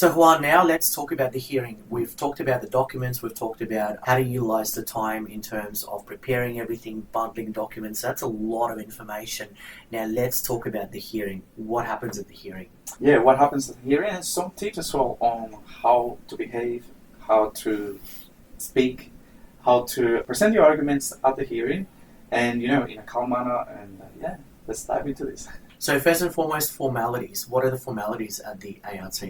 So Juan, now let's talk about the hearing. We've talked about the documents, we've talked about how to utilise the time in terms of preparing everything, bundling documents. That's a lot of information. Now let's talk about the hearing. What happens at the hearing? Yeah, what happens at the hearing, and some tips as well on how to behave, how to speak, how to present your arguments at the hearing, and in a calm manner. And let's dive into this. So first and foremost, formalities. What are the formalities at the ART?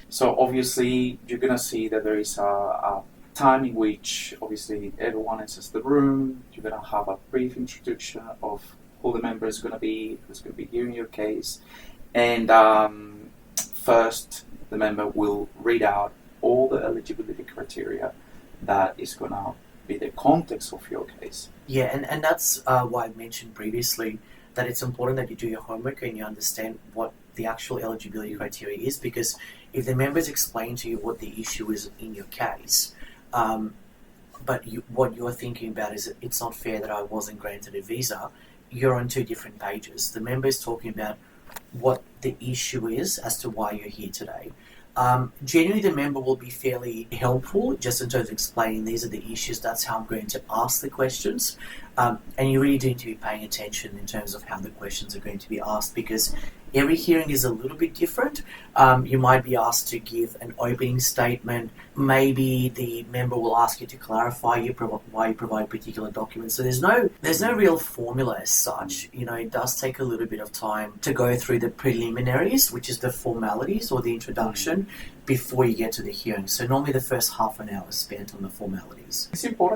So obviously you're going to see that there is a time in which obviously everyone enters the room. You're going to have a brief introduction of who the member is going to be, who's going to be hearing your case. And first, the member will read out all the eligibility criteria that is going to be the context of your case. Yeah, and that's why I mentioned previously that it's important that you do your homework and you understand what the actual eligibility criteria is, because if the members explain to you what the issue is in your case, but what you're thinking about is that it's not fair that I wasn't granted a visa, you're on two different pages. The member is talking about what the issue is as to why you're here today. Generally, the member will be fairly helpful just in terms of explaining these are the issues, that's how I'm going to ask the questions. And you really do need to be paying attention in terms of how the questions are going to be asked, because every hearing is a little bit different. You might be asked to give an opening statement. Maybe the member will ask you to clarify why you provide particular documents. So there's no real formula as such. It does take a little bit of time to go through the preliminaries, which is the formalities or the introduction, before you get to the hearing. So normally the first half an hour is spent on the formalities. It's important